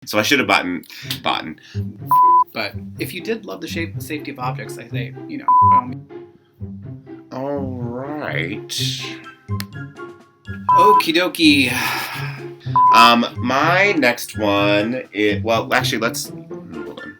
So I should have bought. But if you did love the safety of objects, I say, by all means. All right. Okie dokie. My next one is, well, actually, let's, hold on.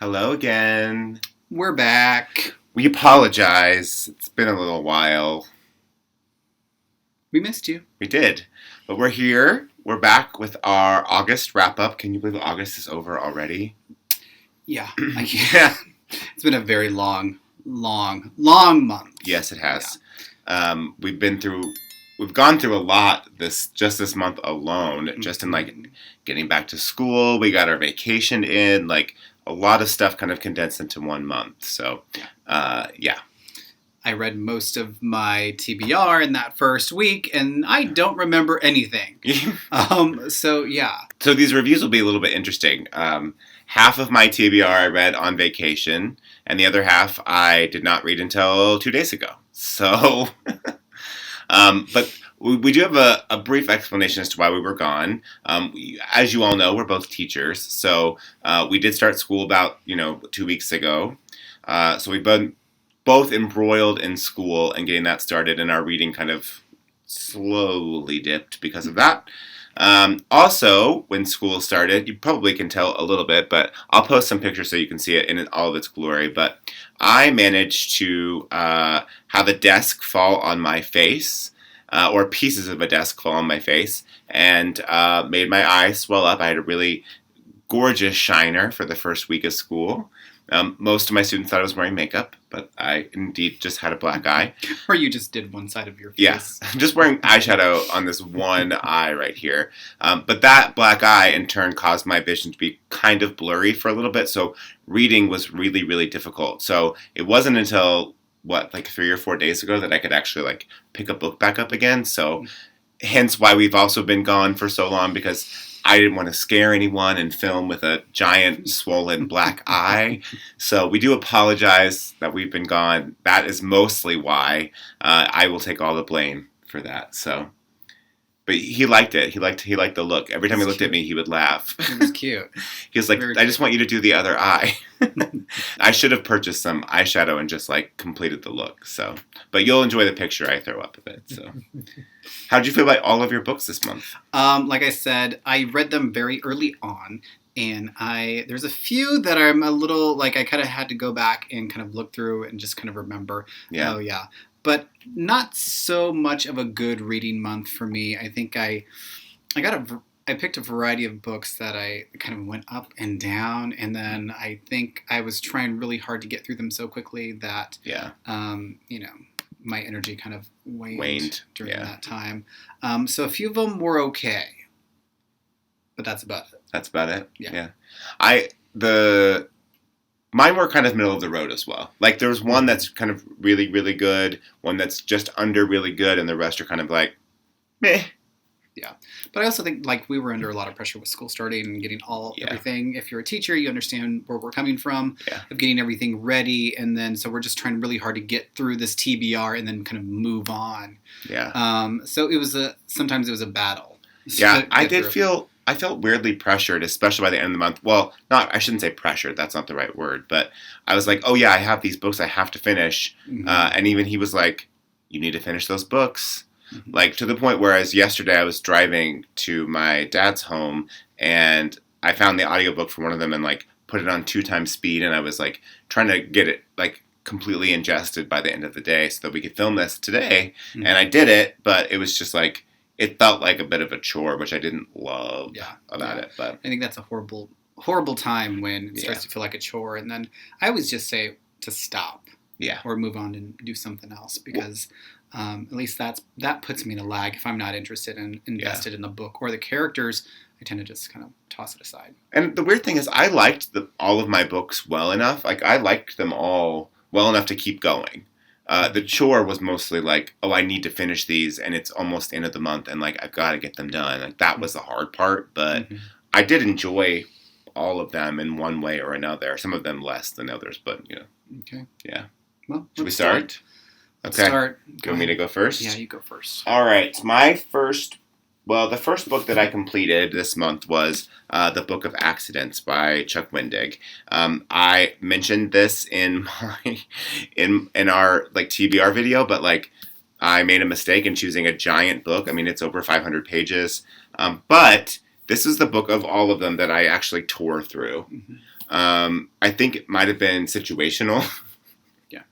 Hello again. We're back. We apologize. It's been a little while. We missed you. We did. But we're here. We're back with our August wrap-up. Can you believe August is over already? Yeah. I can't. Yeah. It's been a very long month. Yes, it has. Yeah. We've gone through a lot this month alone. Mm-hmm. Just in getting back to school. We got our vacation in, a lot of stuff kind of condensed into 1 month. So, yeah. I read most of my TBR in that first week, and I don't remember anything. So, yeah. So these reviews will be a little bit interesting. Half of my TBR I read on vacation, and the other half I did not read until 2 days ago. So, but we do have a brief explanation as to why we were gone. As you all know, we're both teachers. So we did start school about, 2 weeks ago. So we've been both embroiled in school and getting that started, and our reading kind of slowly dipped because of that. Also, when school started, you probably can tell a little bit, but I'll post some pictures so you can see it in all of its glory. But I managed to have a desk fall on my face. Or pieces of a desk fall on my face, and made my eyes swell up. I had a really gorgeous shiner for the first week of school. Most of my students thought I was wearing makeup, but I indeed just had a black eye. Or you just did one side of your face. Yes, yeah, just wearing eyeshadow on this one eye right here. But that black eye, in turn, caused my vision to be kind of blurry for a little bit, so reading was really, really difficult. So it wasn't until 3 or 4 days ago that I could actually pick a book back up again. So hence why we've also been gone for so long, because I didn't want to scare anyone and film with a giant swollen black eye. So we do apologize that we've been gone. That is mostly why. I will take all the blame for that. So, but he liked it. He liked the look. Every time he looked at me, he would laugh. It was cute. He was like, I just want you to do the other eye. I should have purchased some eyeshadow and just completed the look. So, but you'll enjoy the picture I throw up of it. So, how did you feel about all of your books this month? Like I said, I read them very early on, and there's a few that I'm a little I kind of had to go back and kind of look through and just kind of remember. Yeah. Oh yeah. But not so much of a good reading month for me. I think I picked a variety of books that I kind of went up and down, and then I think I was trying really hard to get through them so quickly that my energy kind of waned during that time. So a few of them were okay, but that's about it. That's about it. Yeah. Mine were kind of middle of the road as well. There was one that's kind of really, really good, one that's just under really good, and the rest are kind of meh. Yeah. But I also think we were under a lot of pressure with school starting and getting everything. If you're a teacher, you understand where we're coming from, of getting everything ready. And then, so we're just trying really hard to get through this TBR and then kind of move on. Yeah. So sometimes it was a battle. Yeah. I felt weirdly pressured, especially by the end of the month. Well, I shouldn't say pressured. That's not the right word. But I was like, oh yeah, I have these books I have to finish. Mm-hmm. And even he was like, you need to finish those books. Mm-hmm. To the point where, as yesterday, I was driving to my dad's home and I found the audiobook for one of them and put it on 2 times speed. And I was trying to get it completely ingested by the end of the day so that we could film this today. Mm-hmm. And I did it, but it was just it felt like a bit of a chore, which I didn't love about it. But I think that's a horrible time when it starts to feel like a chore. And then I always just say to stop. Yeah. Or move on and do something else, because at least that puts me in a lag if I'm not interested and invested in the book or the characters. I tend to just kind of toss it aside. And the weird thing is, I liked all of my books well enough. Like, I liked them all well enough to keep going. The chore was mostly like, oh, I need to finish these, and it's almost the end of the month, and like, I've got to get them done. Like, that was the hard part, but I did enjoy all of them in one way or another. Some of them less than others, but Okay. Yeah. Well, should we start? Let's Okay. start. Do you want me to go first? Yeah, you go first. All right. The first book that I completed this month was The Book of Accidents by Chuck Wendig. I mentioned this in our like TBR video, but like I made a mistake in choosing a giant book. I mean, it's over 500 pages, but this is the book of all of them that I actually tore through. I think it might have been situational. Yeah.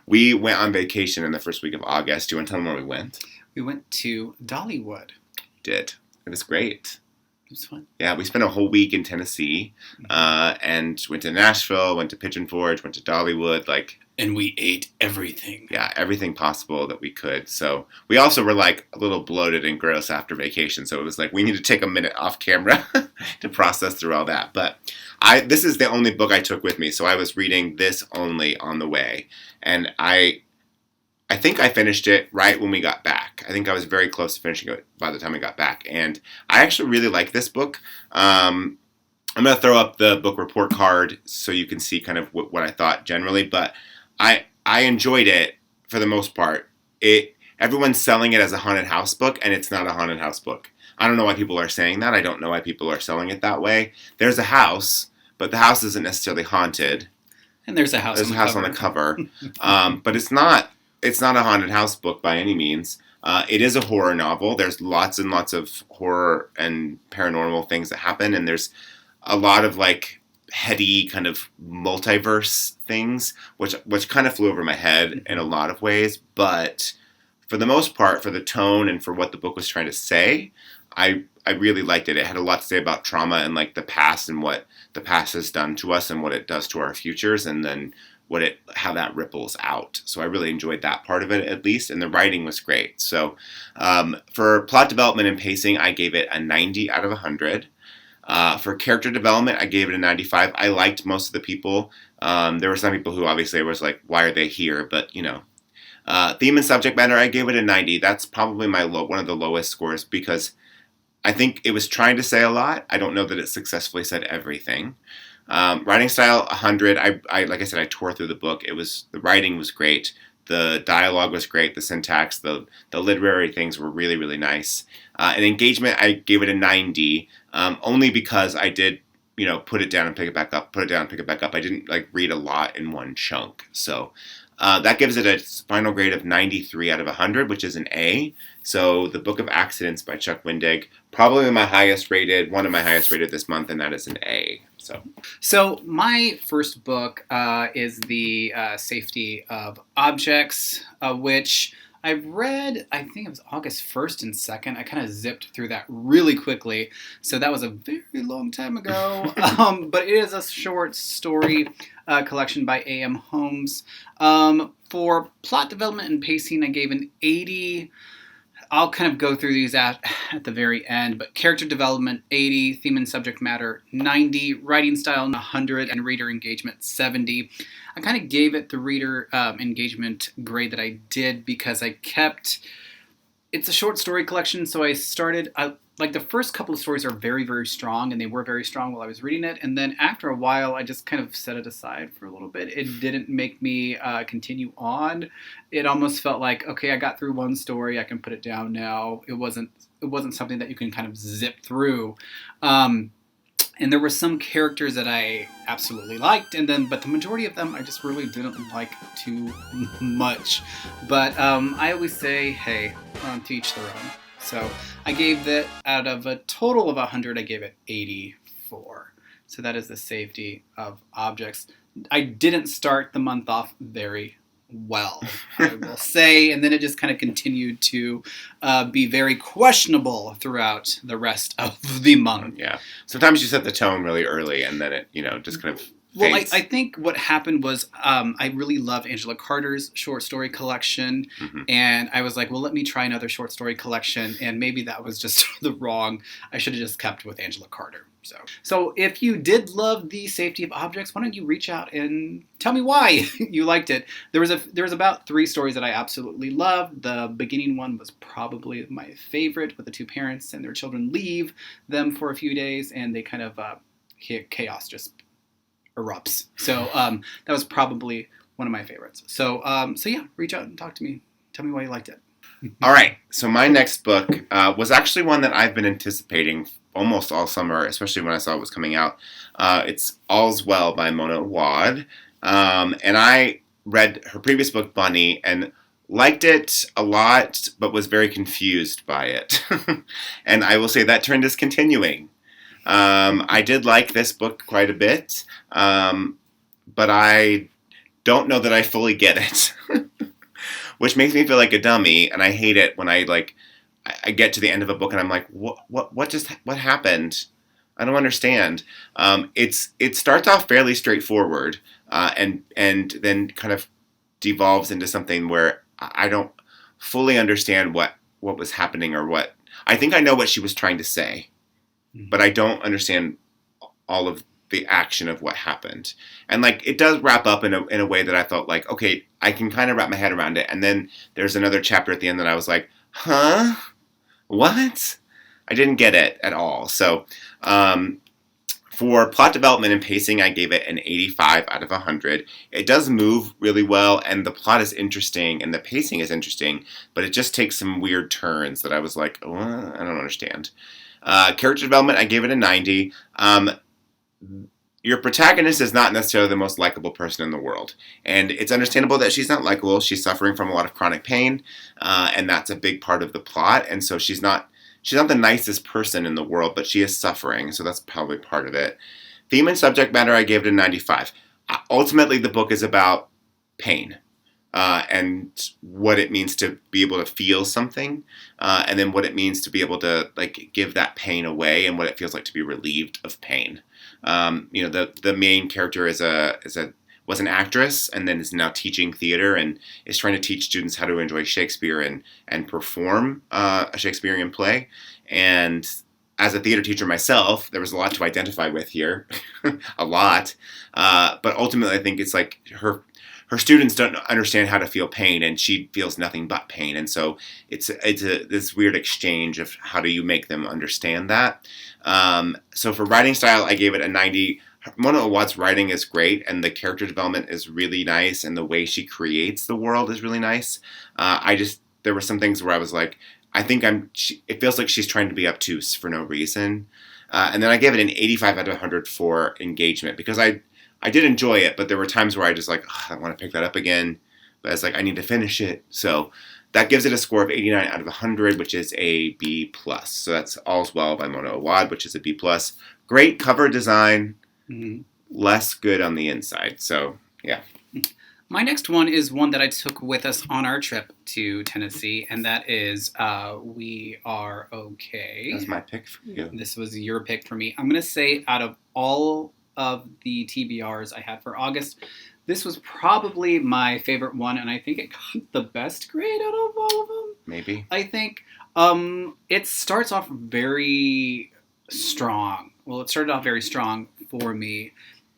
We went on vacation in the first week of August. Do you want to tell them where we went? We went to Dollywood. Did. It was great. It was fun. Yeah, we spent a whole week in Tennessee, and went to Nashville, went to Pigeon Forge, went to Dollywood, and we ate everything. Yeah, everything possible that we could. So we also were like a little bloated and gross after vacation, so it was like we need to take a minute off camera to process through all that. But this is the only book I took with me, so I was reading this only on the way, and I think I finished it right when we got back. I think I was very close to finishing it by the time I got back. And I actually really like this book. I'm going to throw up the book report card so you can see kind of what I thought generally. But I enjoyed it for the most part. Everyone's selling it as a haunted house book, and it's not a haunted house book. I don't know why people are saying that. I don't know why people are selling it that way. There's a house, but the house isn't necessarily haunted. And there's a house on the cover. But it's not a haunted house book by any means. It is a horror novel. There's lots and lots of horror and paranormal things that happen, and there's a lot of like heady kind of multiverse things, which kind of flew over my head in a lot of ways. But for the most part, for the tone and for what the book was trying to say, I really liked it. It had a lot to say about trauma and like the past and what the past has done to us and what it does to our futures, and then how that ripples out. So I really enjoyed that part of it, at least, and the writing was great. So for plot development and pacing, I gave it a 90 out of 100. For character development, I gave it a 95. I liked most of the people. There were some people who obviously was like, why are they here? But, theme and subject matter, I gave it a 90. That's probably one of the lowest scores because I think it was trying to say a lot. I don't know that it successfully said everything. Writing style, 100. I like I said, I tore through the book. The writing was great. The dialogue was great. The syntax, the literary things were really, really nice. And engagement, I gave it a 90, only because I did, put it down and pick it back up, put it down and pick it back up. I didn't read a lot in one chunk. So that gives it a final grade of 93 out of 100, which is an A. So The Book of Accidents by Chuck Wendig, probably one of my highest rated this month, and that is an A. So my first book is The Safety of Objects, which I read, I think it was August 1st and 2nd. I kind of zipped through that really quickly. So that was a very long time ago. But it is a short story collection by A.M. Holmes. For plot development and pacing, I gave an 80. I'll kind of go through these at the very end, but character development, 80, theme and subject matter, 90, writing style, 100, and reader engagement, 70. I kind of gave it the reader engagement grade that I did because it's a short story collection, so I started, the first couple of stories are very, very strong, and they were very strong while I was reading it, and then after a while, I just kind of set it aside for a little bit. It didn't make me continue on. It almost felt like, okay, I got through one story, I can put it down now. It wasn't something that you can kind of zip through. And there were some characters that I absolutely liked, but the majority of them I just really didn't like too much. But I always say, hey, to each their own. So I gave that, out of a total of 100, I gave it 84. So that is The Safety of Objects. I didn't start the month off very well, I will say, and then it just kind of continued to be very questionable throughout the rest of the month. Yeah. Sometimes you set the tone really early, and then it, just kind of Well, fades. I think what happened was I really loved Angela Carter's short story collection, Mm-hmm. and I was like, well, let me try another short story collection, and maybe that was just the wrong. I should have just kept with Angela Carter. So if you did love The Safety of Objects, why don't you reach out and tell me why you liked it? There was about 3 stories that I absolutely loved. The beginning one was probably my favorite, with the 2 parents and their children leave them for a few days, and they kind of chaos just erupts. So that was probably one of my favorites. So yeah, reach out and talk to me. Tell me why you liked it. All right. So my next book was actually one that I've been anticipating almost all summer, especially when I saw it was coming out. It's All's Well by Mona Wad. And I read her previous book, Bunny, and liked it a lot, but was very confused by it. And I will say that trend is continuing. I did like this book quite a bit, but I don't know that I fully get it. Which makes me feel like a dummy, and I hate it when I get to the end of a book and I'm like, what happened? I don't understand. It starts off fairly straightforward, and then kind of devolves into something where I don't fully understand what was happening, or what. I think I know what she was trying to say, but I don't understand all of the action of what happened. And it does wrap up in a way that I felt like, okay, I can kind of wrap my head around it. And then there's another chapter at the end that I was like, huh? What? I didn't get it at all. So for plot development and pacing, I gave it an 85 out of 100. It does move really well, and the plot is interesting, and the pacing is interesting, but it just takes some weird turns that I was like, oh, I don't understand. Character development, I gave it a 90. Your protagonist is not necessarily the most likable person in the world. And it's understandable that she's not likable. She's suffering from a lot of chronic pain, and that's a big part of the plot. And so she's not the nicest person in the world, but she is suffering, so that's probably part of it. Theme and subject matter, I gave it a 95. Ultimately, the book is about pain. And what it means to be able to feel something, and then what it means to be able to give that pain away, and what it feels like to be relieved of pain. The main character was an actress, and then is now teaching theater, and is trying to teach students how to enjoy Shakespeare and perform a Shakespearean play. And as a theater teacher myself, there was a lot to identify with here, a lot. But ultimately, I think it's like her students don't understand how to feel pain, and she feels nothing but pain. And so it's this weird exchange of how do you make them understand that. So for writing style, I gave it a 90. Mona Wad's writing is great, and the character development is really nice, and the way she creates the world is really nice. There were some things where I was like, I think it feels like she's trying to be obtuse for no reason. And then I gave it an 85 out of 100 for engagement, because I did enjoy it, but there were times where I just I want to pick that up again, but it's I need to finish it. So that gives it a score of 89 out of 100, which is a B+. So that's All's Well by Mona Wad, which is a B+. Great cover design, less good on the inside. So, yeah. My next one is one that I took with us on our trip to Tennessee, and that is We Are Okay. That's my pick for you. This was your pick for me. I'm going to say out of all of the TBRs I had for August, this was probably my favorite one, and I think it got the best grade out of all of them. Maybe. I think it starts off very strong. Well, it started off very strong for me,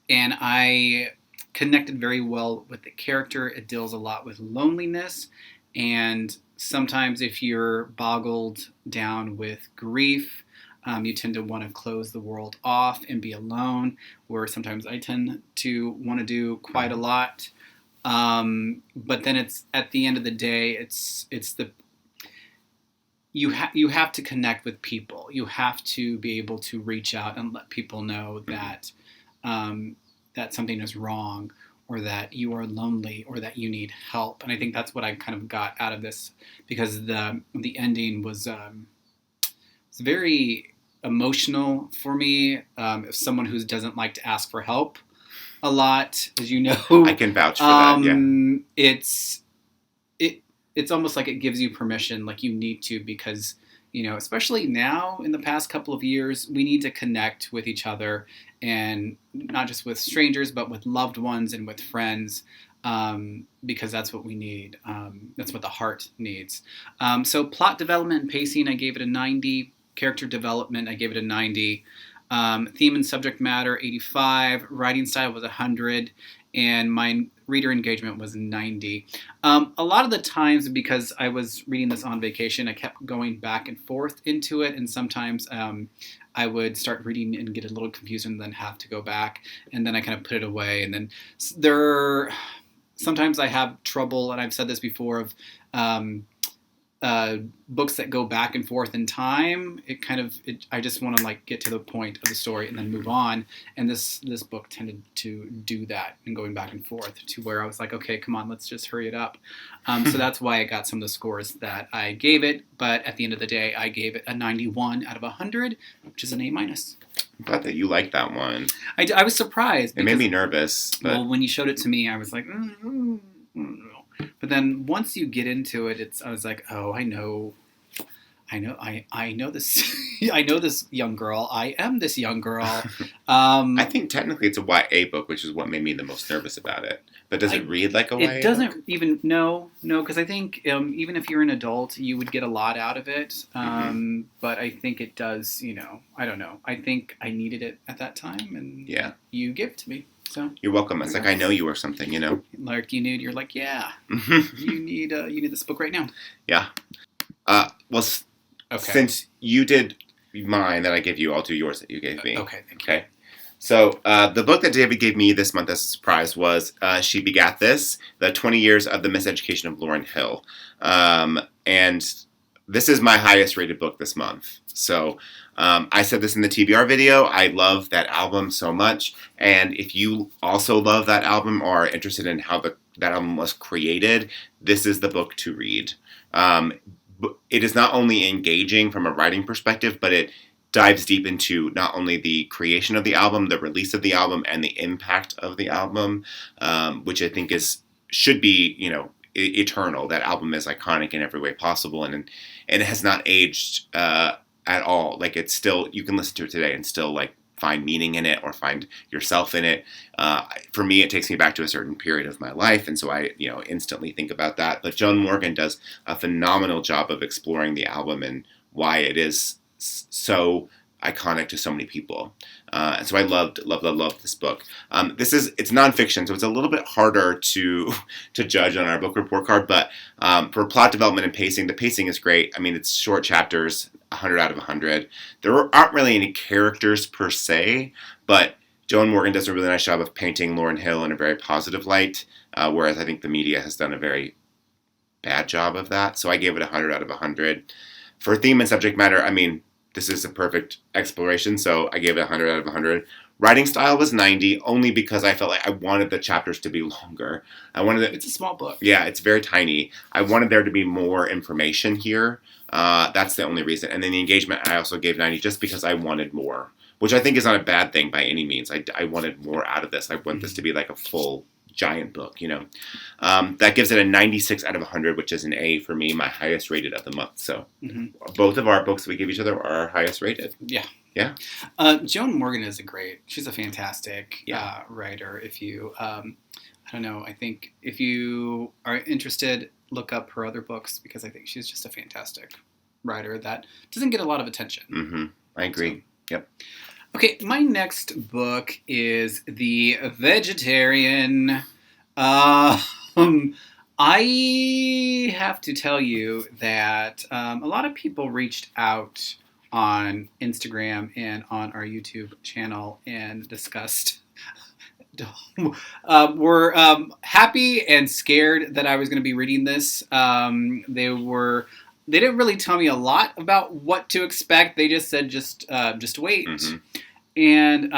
and I connected very well with the character. It deals a lot with loneliness, and sometimes if you're boggled down with grief, you tend to want to close the world off and be alone, where sometimes I tend to want to do quite a lot. But then it's at the end of the day, you have to connect with people. You have to be able to reach out and let people know that that something is wrong, or that you are lonely, or that you need help. And I think that's what I kind of got out of this, because the ending was very emotional for me. If someone who doesn't like to ask for help a lot, as you know, I can vouch for that. Yeah, it's almost like it gives you permission, like you need to, because especially now in the past couple of years, we need to connect with each other, and not just with strangers, but with loved ones and with friends, because that's what we need. That's what the heart needs. So plot development and pacing, I gave it a 90. Character development, I gave it a 90. Theme and subject matter, 85. Writing style was 100. And my reader engagement was 90. A lot of the times, because I was reading this on vacation, I kept going back and forth into it, and sometimes I would start reading and get a little confused and then have to go back, and then I kind of put it away. And then sometimes I have trouble, and I've said this before, of books that go back and forth in time. I just want to get to the point of the story and then move on. And this book tended to do that, and going back and forth to where I was like, okay, come on, let's just hurry it up. So that's why I got some of the scores that I gave it. But at the end of the day, I gave it a 91 out of 100, which is an A-. I'm glad that you liked that one. I was surprised. It made me nervous. But... Well, when you showed it to me, I was like, But then once you get into it, I was like, oh, I know this. I know this young girl. I am this young girl. I think technically it's a YA book, which is what made me the most nervous about it. But does it read like a YA book? It doesn't even, no, because I think even if you're an adult, you would get a lot out of it. But I think it does, I don't know. I think I needed it at that time, and you gave it to me. So you're welcome. It's like I know you or something, Like you're like, yeah, you need this book right now. Yeah. Well, since you did mine that I gave you, I'll do yours that you gave me. Okay, thank you. Okay. So the book that David gave me this month as a surprise was She Begat This, The 20 Years of the Miseducation of Lauryn Hill. And this is my highest rated book this month. So I said this in the TBR video. I love that album so much. And if you also love that album or are interested in how that album was created, this is the book to read. It is not only engaging from a writing perspective, but it dives deep into not only the creation of the album, the release of the album, and the impact of the album, which I think should be, eternal. That album is iconic in every way possible, and it has not aged at all. Like, it's still, you can listen to it today and still find meaning in it or find yourself in it. For me, it takes me back to a certain period of my life, and so I, instantly think about that. But Joan Morgan does a phenomenal job of exploring the album and why it is so iconic to so many people. And so I loved this book. It's nonfiction, so it's a little bit harder to judge on our book report card, but for plot development and pacing, the pacing is great. I mean, it's short chapters, 100 out of 100. There aren't really any characters per se, but Joan Morgan does a really nice job of painting Lauryn Hill in a very positive light, whereas I think the media has done a very bad job of that. So I gave it 100 out of 100. For theme and subject matter, I mean, this is a perfect exploration, so I gave it 100 out of 100. Writing style was 90, only because I felt like I wanted the chapters to be longer. It's a small book. Yeah, it's very tiny. I wanted there to be more information here. That's the only reason. And then the engagement, I also gave 90 just because I wanted more, which I think is not a bad thing by any means. I wanted more out of this. I want this to be like a full giant book, That gives it a 96 out of 100, which is an A for me, my highest rated of the month. So both of our books we give each other are our highest rated. Yeah. Yeah. Joan Morgan she's a fantastic writer. If you, I don't know, I think if you are interested, look up her other books, because I think she's just a fantastic writer that doesn't get a lot of attention. Mm-hmm. I agree. So. Yep. Okay, my next book is The Vegetarian. I have to tell you that a lot of people reached out on Instagram and on our YouTube channel and discussed. Were happy and scared that I was going to be reading this. They didn't really tell me a lot about what to expect. They just said, just wait. Mm-hmm. And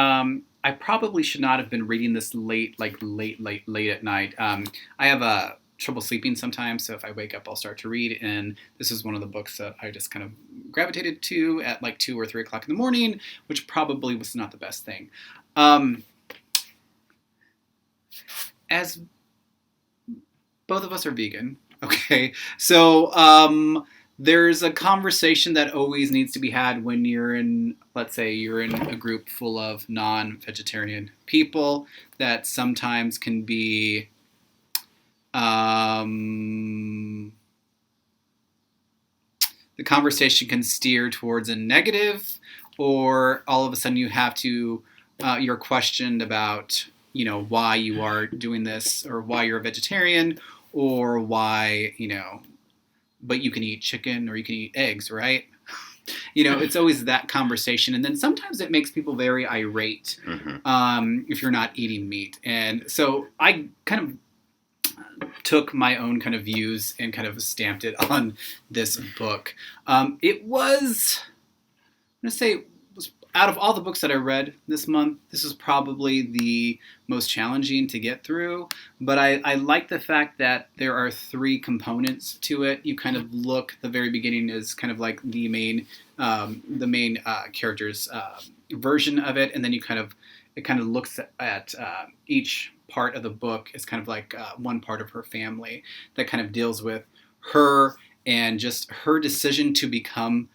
I probably should not have been reading this late at night. I have trouble sleeping sometimes, so if I wake up, I'll start to read. And this is one of the books that I just kind of gravitated to at 2 or 3 o'clock in the morning, which probably was not the best thing. As both of us are vegan, okay, so there's a conversation that always needs to be had when you're in, let's say, you're in a group full of non-vegetarian people that sometimes can be, the conversation can steer towards a negative, or all of a sudden you have to, you're questioned about, why you are doing this, or why you're a vegetarian, or why, but you can eat chicken or you can eat eggs, right? It's always that conversation. And then sometimes it makes people very irate if you're not eating meat. And so I kind of took my own kind of views and kind of stamped it on this book. It was, I'm going to say, out of all the books that I read this month, this is probably the most challenging to get through. But I like the fact that there are 3 components to it. You kind of look, the very beginning is kind of like the main character's version of it, and then it kind of looks at each part of the book is kind of like one part of her family that kind of deals with her and just her decision to become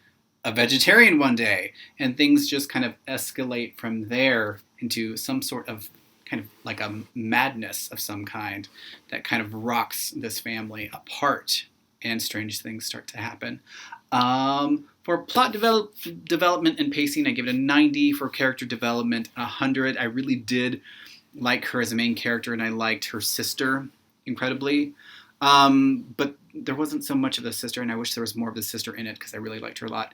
a vegetarian one day, and things just kind of escalate from there into some sort of kind of like a madness of some kind that kind of rocks this family apart, and strange things start to happen. For plot development and pacing, I give it a 90. For character development, 100. I really did like her as a main character, and I liked her sister incredibly. But there wasn't so much of the sister, and I wish there was more of the sister in it because I really liked her a lot.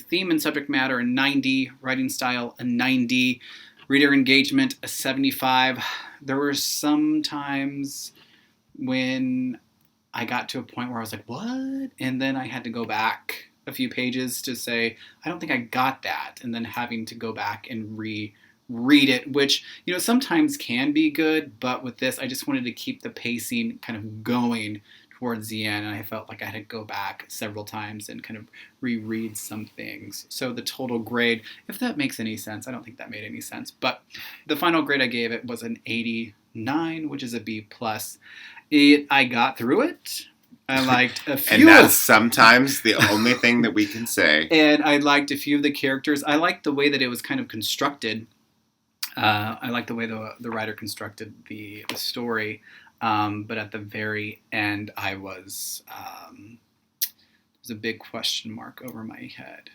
Theme and subject matter, a 90. Writing style, a 90. Reader engagement, a 75. There were some times when I got to a point where I was like, what? And then I had to go back a few pages to say, I don't think I got that. And then having to go back and read it, which, sometimes can be good. But with this, I just wanted to keep the pacing kind of going towards the end. And I felt like I had to go back several times and kind of reread some things. So the total grade, if that makes any sense, I don't think that made any sense. But the final grade I gave it was an 89, which is a B+. I got through it. I liked a few. And that's sometimes the only thing that we can say. And I liked a few of the characters. I liked the way that it was kind of constructed. I liked the way the writer constructed the story. But at the very end, there was a big question mark over my head.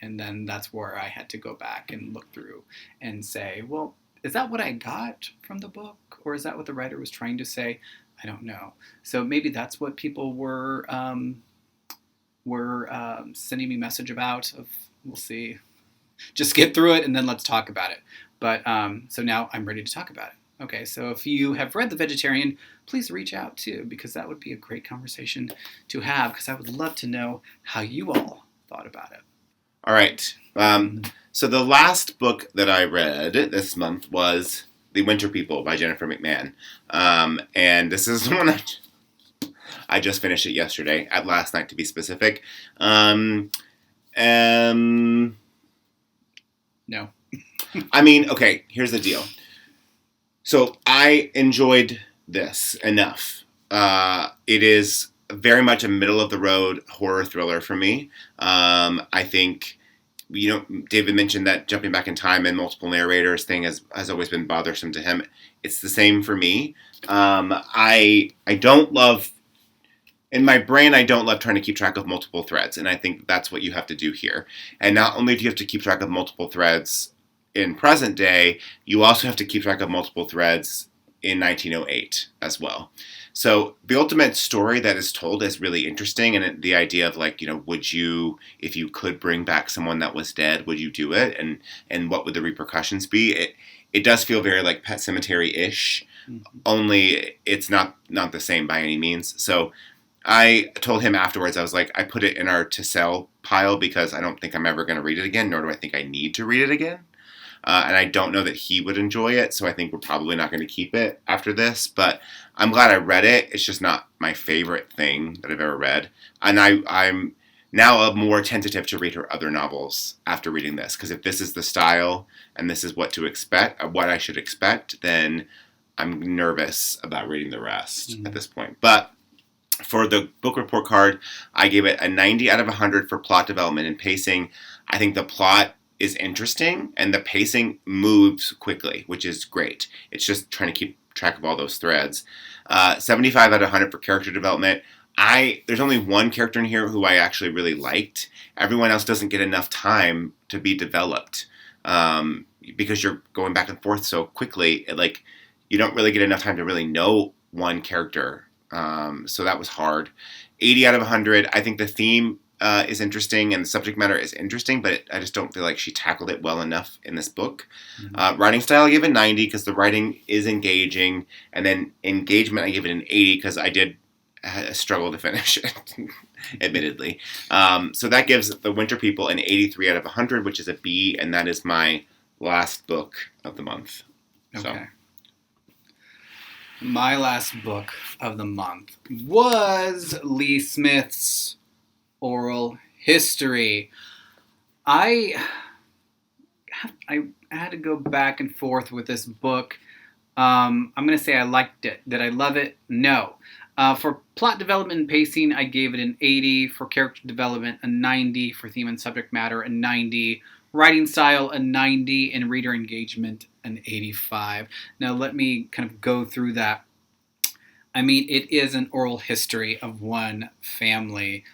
And then that's where I had to go back and look through and say, well, is that what I got from the book? Or is that what the writer was trying to say? I don't know. So maybe that's what people were sending me a message about. We'll see. Just get through it and then let's talk about it. But so now I'm ready to talk about it. Okay, so if you have read The Vegetarian, please reach out too, because that would be a great conversation to have, because I would love to know how you all thought about it. All right. So the last book that I read this month was The Winter People by Jennifer McMahon. And this is the one I just finished it yesterday, last night to be specific. No. I mean, okay, here's the deal. So I enjoyed this enough. It is very much a middle-of-the-road horror thriller for me. I think, David mentioned that jumping back in time and multiple narrators thing has always been bothersome to him. It's the same for me. I don't love... In my brain, I don't love trying to keep track of multiple threads, and I think that's what you have to do here. And not only do you have to keep track of multiple threads in present day, you also have to keep track of multiple threads in 1908 as well. So the ultimate story that is told is really interesting, and the idea of would you, if you could bring back someone that was dead, would you do it, and what would the repercussions be? It does feel very like Pet Sematary-ish, only it's not the same by any means. So I told him afterwards, I was like, I put it in our to sell pile because I don't think I'm ever going to read it again, nor do I think I need to read it again. And I don't know that he would enjoy it, so I think we're probably not going to keep it after this. But I'm glad I read it. It's just not my favorite thing that I've ever read. And I'm now more tentative to read her other novels after reading this. Because if this is the style and this is what to expect, what I should expect, then I'm nervous about reading the rest at this point. But For the book report card, I gave it a 90 out of 100 for plot development and pacing. I think the plot is interesting and the pacing moves quickly, which is great. It's just trying to keep track of all those threads. 75 out of 100 for character development. There's only one character in here who I actually really liked. Everyone else doesn't get enough time to be developed because you're going back and forth so quickly. Like, you don't really get enough time to really know one character. So that was hard. 80 out of 100. I think the theme is interesting and the subject matter is interesting, but I just don't feel like she tackled it well enough in this book. Mm-hmm. Writing style, I give it 90 because the writing is engaging. And then engagement, I give it an 80 because I did struggle to finish it, admittedly. So that gives The Winter People an 83 out of 100, which is a B, and that is my last book of the month. Okay. So. My last book of the month was Lee Smith's Oral History. I had to go back and forth with this book. I'm going to say I liked it. Did I love it? No. For plot development and pacing, I gave it an 80. For character development, a 90. For theme and subject matter, a 90. Writing style, a 90. And reader engagement, an 85. Now let me kind of go through that. I mean, it is an oral history of one family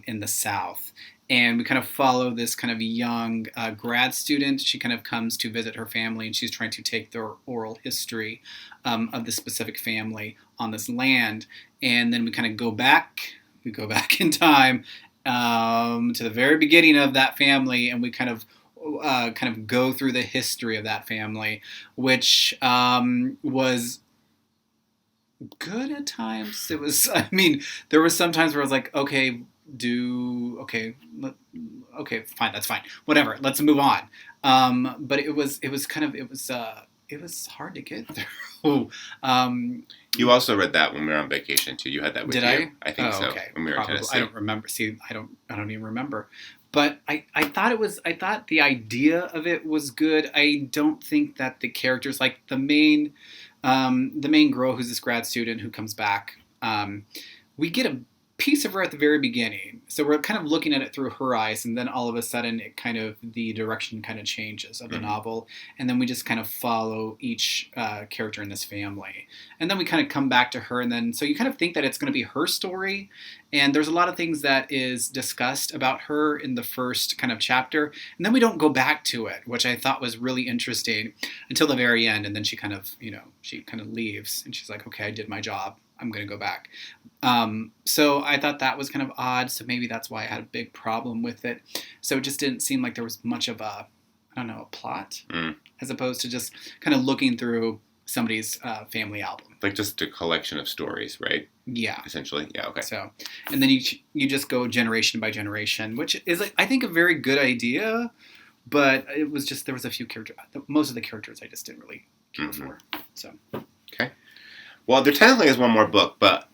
in the South. And we kind of follow this kind of young grad student. She kind of comes to visit her family, and she's trying to take the oral history of this specific family on this land. And then we kind of go back. We go back in time to the very beginning of that family, and we kind of go through the history of that family, which was good at times. It was. I mean, there was some times where I was like, okay, fine, that's fine, whatever, let's move on. But it was hard to get through. You also read that when we were on vacation too. You had that with did you. I think so. Okay. When we were in Tennessee. I don't remember. See, I don't even remember. But I thought the idea of it was good. I don't think that the characters, like the main girl who's this grad student who comes back, we get a piece of her at the very beginning. So we're kind of looking at it through her eyes, and then all of a sudden the direction kind of changes of the novel, and then we just kind of follow each character in this family. And then we kind of come back to her, and then so you kind of think that it's going to be her story, and there's a lot of things that is discussed about her in the first kind of chapter, and then we don't go back to it, which I thought was really interesting until the very end, and then she kind of leaves, and she's like, okay, I did my job. I'm going to go back. So I thought that was kind of odd. So maybe that's why I had a big problem with it. So it just didn't seem like there was much of a plot, as opposed to just kind of looking through somebody's family album. Like just a collection of stories, right? Yeah. Essentially. Yeah. Okay. So, and then you just go generation by generation, which is, I think, a very good idea. But it was just, there was a few characters. Most of the characters I just didn't really care for. So. Okay. Well, there technically is one more book, but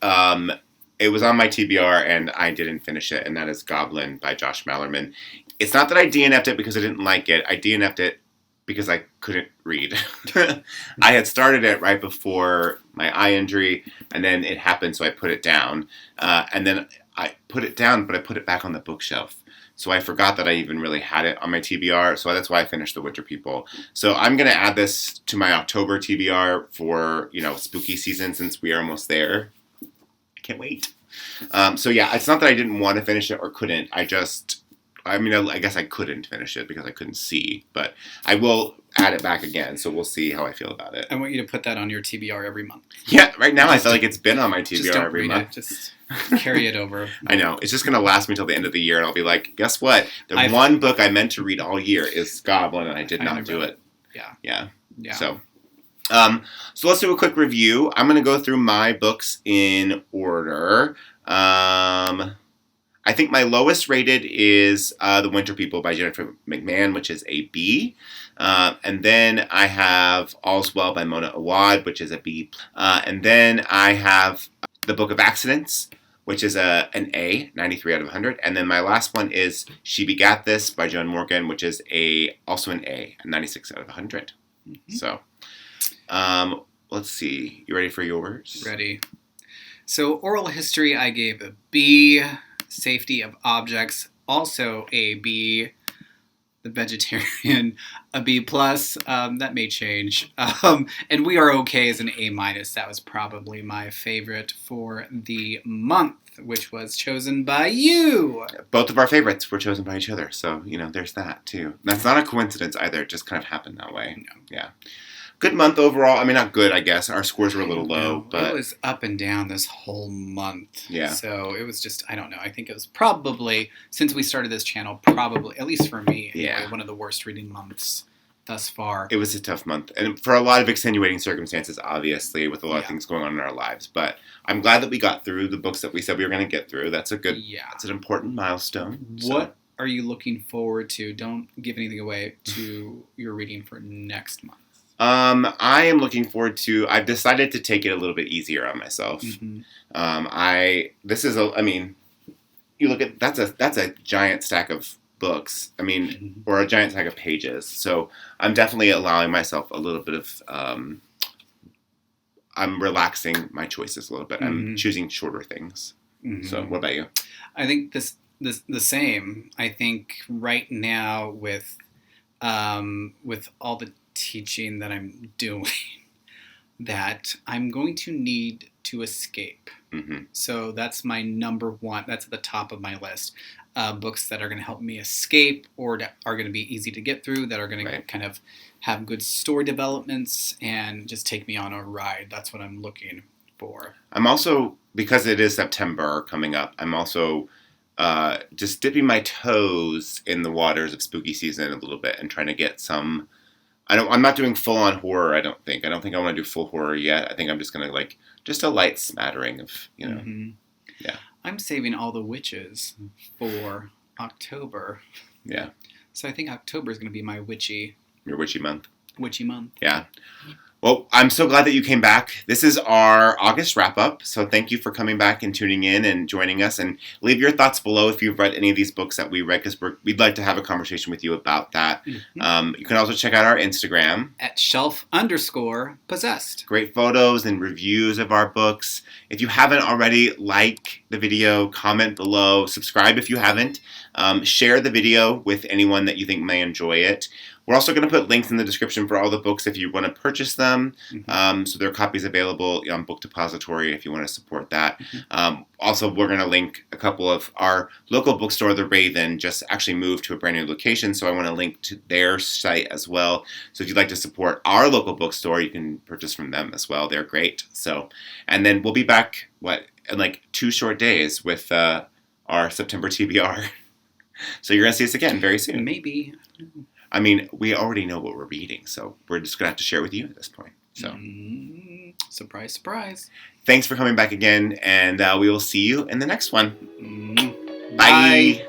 it was on my TBR and I didn't finish it, and that is Goblin by Josh Malerman. It's not that I DNF'd it because I didn't like it. I DNF'd it because I couldn't read. I had started it right before my eye injury, and then it happened, so I put it down. And then I put it down, but I put it back on the bookshelf. So I forgot that I even really had it on my TBR, so that's why I finished The Winter People. So I'm going to add this to my October TBR for, spooky season, since we are almost there. I can't wait. So yeah, it's not that I didn't want to finish it or couldn't. I guess I couldn't finish it because I couldn't see, but I will add it back again, so we'll see how I feel about it. I want you to put that on your TBR every month. Yeah, right now I feel like it's been on my TBR every month. Just carry it over. I know. It's just going to last me till the end of the year, and I'll be like, guess what? One book I meant to read all year is Goblin, and I did not do it. Yeah. So let's do a quick review. I'm going to go through my books in order. I think my lowest rated is The Winter People by Jennifer McMahon, which is a B. And then I have All's Well by Mona Awad, which is a B. And then I have The Book of Accidents, which is an A, 93 out of 100. And then my last one is She Begat This by Joan Morgan, which is also an A, 96 out of 100. Mm-hmm. So let's see. You ready for yours? Ready. So oral history, I gave a B. Safety of objects, also a B. The vegetarian, a B plus. That may change. And we are okay as an A minus. That was probably my favorite for the month, which was chosen by you. Both of our favorites were chosen by each other, so there's that too. That's not a coincidence either. It just kind of happened that way. No. Yeah. Good month overall. I mean, not good, I guess. Our scores were a little low, but it was up and down this whole month. Yeah. So it was just, I don't know. I think it was probably, since we started this channel, probably, at least for me, anyway, one of the worst reading months thus far. It was a tough month, and for a lot of extenuating circumstances, obviously, with a lot of things going on in our lives. But I'm glad that we got through the books that we said we were going to get through. That's that's an important milestone. What are you looking forward to? Don't give anything away to your reading for next month. I am looking forward to. I've decided to take it a little bit easier on myself. Mm-hmm. You look at that's a giant stack of books. I mean, Mm-hmm. or a giant stack of pages. So I'm definitely allowing myself a little bit of. I'm relaxing my choices a little bit. Mm-hmm. I'm choosing shorter things. Mm-hmm. So what about you? I think the same. I think right now with all the teaching that I'm doing, that I'm going to need to escape. Mm-hmm. So that's my number one. That's at the top of my list. Books that are going to help me escape, or that are going to be easy to get through, that are going to kind of have good story developments and just take me on a ride. That's what I'm looking for. I'm also, because it is September coming up, I'm also just dipping my toes in the waters of spooky season a little bit and trying to get some. I'm not doing full on horror. I don't think I want to do full horror yet. I think I'm just gonna just a light smattering of Mm-hmm. Yeah. I'm saving all the witches for October. Yeah. So I think October is gonna be my your witchy month. Witchy month. Yeah. Well, I'm so glad that you came back. This is our August wrap-up, so thank you for coming back and tuning in and joining us. And leave your thoughts below if you've read any of these books that we read, because we'd like to have a conversation with you about that. Mm-hmm. You can also check out our Instagram. At @shelf_possessed. Great photos and reviews of our books. If you haven't already, like the video, comment below, subscribe if you haven't. Share the video with anyone that you think may enjoy it. We're also going to put links in the description for all the books if you want to purchase them. Mm-hmm. So there are copies available on Book Depository if you want to support that. Mm-hmm. Also, we're going to link a couple of our local bookstore, The Raven, just actually moved to a brand new location. So I want to link to their site as well. So if you'd like to support our local bookstore, you can purchase from them as well. They're great. So, and then we'll be back, in 2 short days with our September TBR. So you're going to see us again very soon. Maybe. I mean, we already know what we're reading, so we're just going to have to share with you at this point. So, surprise, surprise. Thanks for coming back again, and we will see you in the next one. Bye.